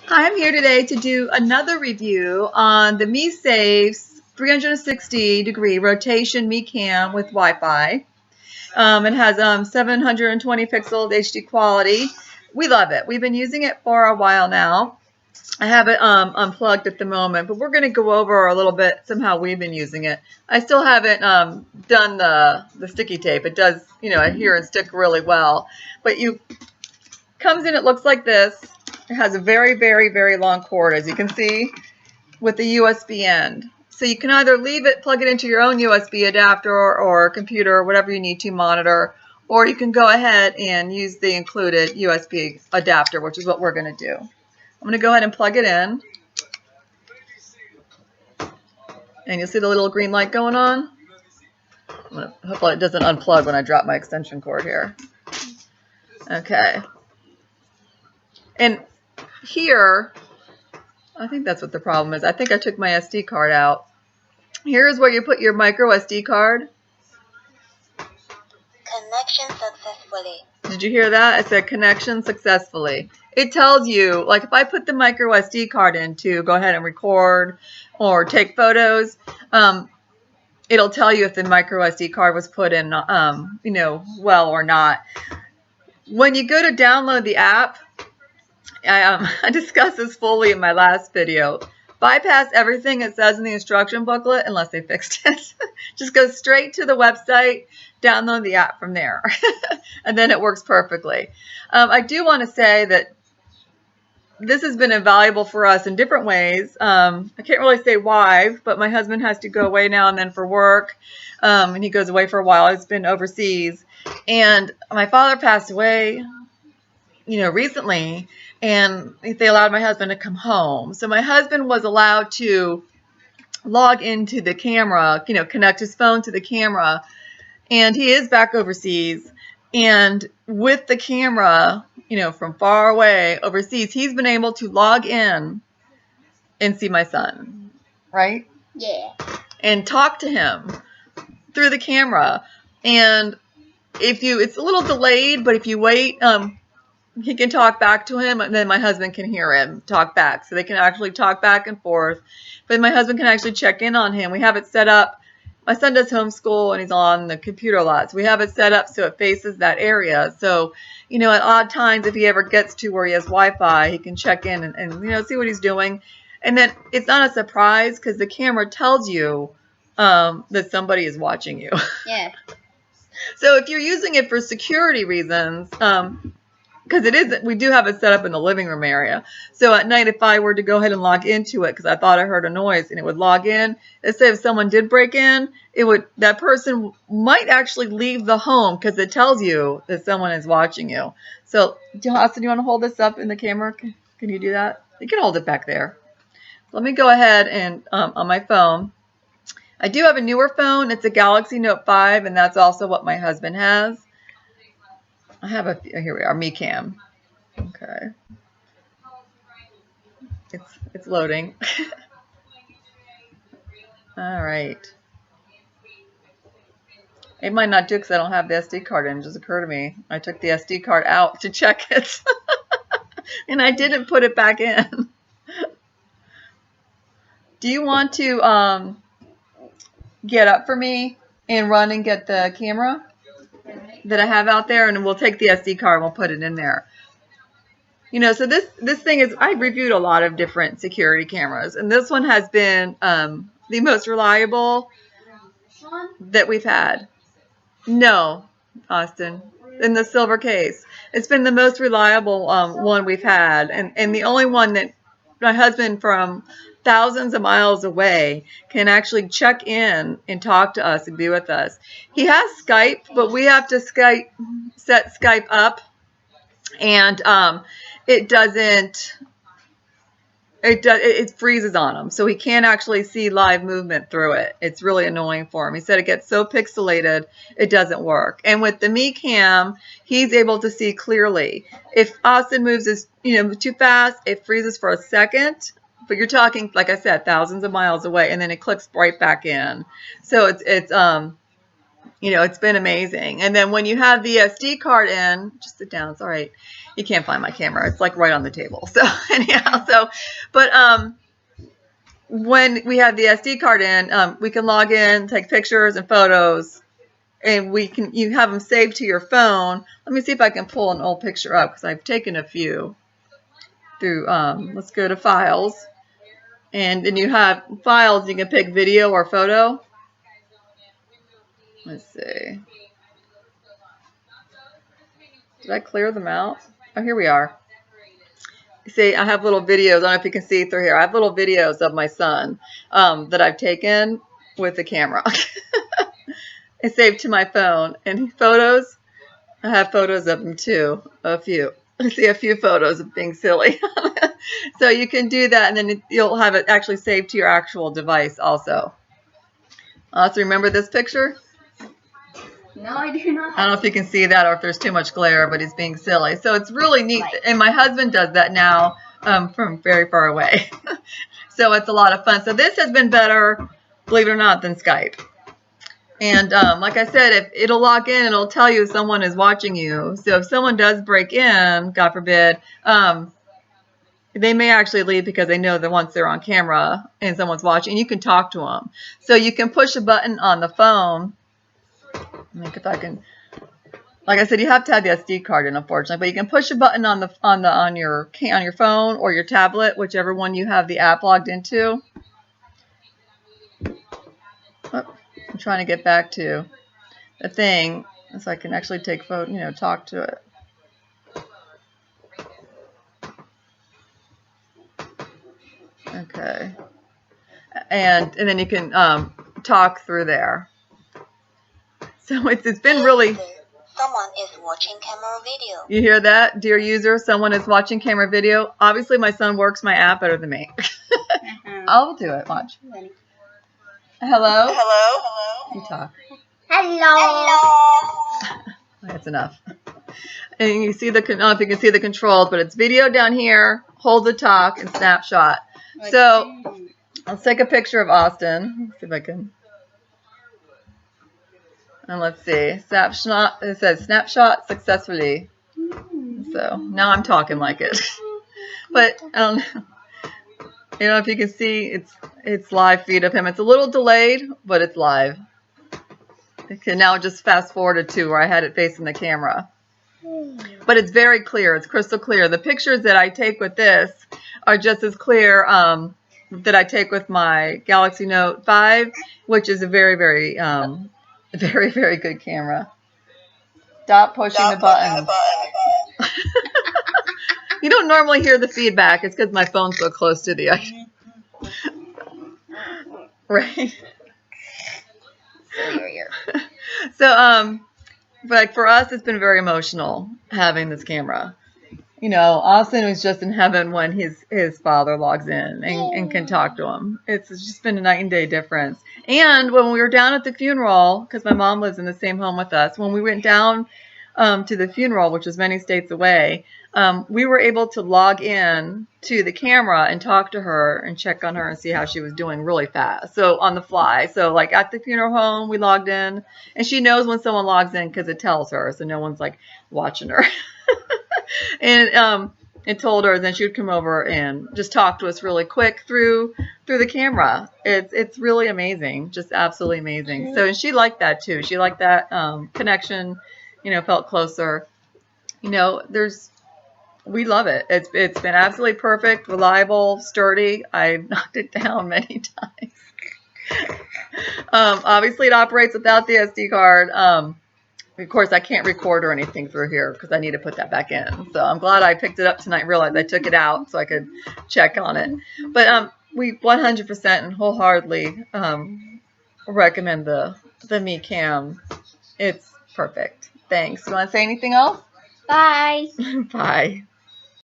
I'm here today to do another review on the MiSafes 360-degree rotation MiCam with Wi-Fi. It has 720 pixels HD quality. We love it. We've been using it for a while now. I have it unplugged at the moment, but we're going to go over a little bit somehow we've been using it. I still haven't done the sticky tape. It does, adhere and stick really well. But comes in, it looks like this. It has a very, very, very long cord, as you can see, with the USB end. So you can either leave it, plug it into your own USB adapter or computer or whatever you need to monitor, or you can go ahead and use the included USB adapter, which is what we're going to do. I'm going to go ahead and plug it in. And you'll see the little green light going on. Hopefully it doesn't unplug when I drop my extension cord here. Okay. And here, I think that's what the problem is. I think I took my SD card out. Here's where you put your micro SD card. Connection successfully. Did you hear that? It said connection successfully. It tells you, like if I put the micro SD card in to go ahead and record or take photos, it'll tell you if the micro SD card was put in, well or not. When you go to download the app, I discussed this fully in my last video. Bypass everything it says in the instruction booklet unless they fixed it. Just go straight to the website, download the app from there, and then it works perfectly. I do want to say that this has been invaluable for us in different ways. I can't really say why, but my husband has to go away now and then for work, and he goes away for a while. He's been overseas, and my father passed away, recently, and they allowed my husband to come home. So my husband was allowed to log into the camera, connect his phone to the camera, and he is back overseas. And with the camera, from far away overseas, he's been able to log in and see my son, right? Yeah. And talk to him through the camera. And it's a little delayed, but if you wait, he can talk back to him, and then my husband can hear him talk back. So they can actually talk back and forth. But my husband can actually check in on him. We have it set up. My son does homeschool, and he's on the computer a lot. So we have it set up so it faces that area. So, at odd times, if he ever gets to where he has Wi-Fi, he can check in and see what he's doing. And then it's not a surprise because the camera tells you that somebody is watching you. Yeah. So if you're using it for security reasons, because we do have it set up in the living room area. So at night, if I were to go ahead and log into it, because I thought I heard a noise and it would log in, let's say if someone did break in, that person might actually leave the home because it tells you that someone is watching you. So, Austin, you want to hold this up in the camera? Can you do that? You can hold it back there. Let me go ahead and on my phone. I do have a newer phone. It's a Galaxy Note 5, and that's also what my husband has. I have here we are, MiCam. Okay. It's loading. All right. It might not do because I don't have the SD card in. It just occurred to me. I took the SD card out to check it. And I didn't put it back in. Do you want to get up for me and run and get the camera that I have out there, and we'll take the SD card and we'll put it in there. So this thing is, I've reviewed a lot of different security cameras, and this one has been the most reliable that we've had. No, Austin, in the silver case. It's been the most reliable one we've had, and the only one that my husband from thousands of miles away can actually check in and talk to us and be with us. He has Skype, but we have to set Skype up, and it freezes on him, so he can't actually see live movement through it. It's really annoying for him. He said it gets so pixelated it doesn't work. And with the MiCam, he's able to see clearly. If Austin moves too fast, it freezes for a second. But you're talking, like I said, thousands of miles away, and then it clicks right back in. So it's been amazing. And then when you have the SD card in, just sit down, it's all right. You can't find my camera. It's like right on the table. So anyhow, but when we have the SD card in, we can log in, take pictures and photos, and you have them saved to your phone. Let me see if I can pull an old picture up because I've taken a few through. Let's go to files, and then you have files. You can pick video or photo. Let's see. Did I clear them out? Oh, here we are. See, I have little videos. I don't know if you can see through here. I have little videos of my son that I've taken with the camera. It's saved to my phone. And photos, I have photos of them too. A few. I see a few photos of being silly. So you can do that, and then you'll have it actually saved to your actual device also. So remember this picture? No, I do not. I don't know if you can see that or if there's too much glare, but he's being silly. So it's really neat. And my husband does that now from very far away. So it's a lot of fun. So this has been better, believe it or not, than Skype. And like I said, if it'll log in, it'll tell you if someone is watching you. So if someone does break in, God forbid, they may actually leave because they know that once they're on camera and someone's watching, you can talk to them. So you can push a button on the phone. If I can, like I said, you have to have the SD card in, unfortunately, but you can push a button on your phone or your tablet, whichever one you have the app logged into. Oh, I'm trying to get back to the thing so I can actually take photo, talk to it. Okay, and then you can talk through there. So it's been really. Someone is watching camera video. You hear that, dear user? Someone is watching camera video. Obviously, my son works my app better than me. I'll do it. Watch. Hello? Hello? You talk. Hello. That's enough. And you see I don't know if you can see the controls, but it's video down here, hold the talk, and snapshot. So let's take a picture of Austin. Let's see if I can. And let's see. Snapshot. It says snapshot successfully. So now I'm talking like it. But I don't know. You know if you can see it's live feed of him. It's a little delayed, but it's live. Okay, now just fast forwarded to where I had it facing the camera. But it's very clear. It's crystal clear. The pictures that I take with this are just as clear that I take with my Galaxy Note 5, which is a very, very, very, very good camera. Stop pushing the button. You don't normally hear the feedback. It's because my phone's so close to the item. Right. So, but for us, it's been very emotional having this camera. Austin was just in heaven when his father logs in and can talk to him. It's just been a night and day difference. And when we were down at the funeral, because my mom lives in the same home with us, when we went down to the funeral, which was many states away, we were able to log in to the camera and talk to her and check on her and see how she was doing really fast. So on the fly. So like at the funeral home, we logged in, and she knows when someone logs in because it tells her. So no one's like watching her. And it told her, then she would come over and just talk to us really quick through the camera. It's really amazing, just absolutely amazing. So and she liked that too. She liked that connection. Felt closer. We love it. It's been absolutely perfect, reliable, sturdy. I've knocked it down many times. Obviously, it operates without the SD card. Of course, I can't record or anything through here because I need to put that back in. So I'm glad I picked it up tonight and realized I took it out so I could check on it. But we 100% and wholeheartedly recommend the Mi Cam. It's perfect. Thanks. You want to say anything else? Bye. Bye.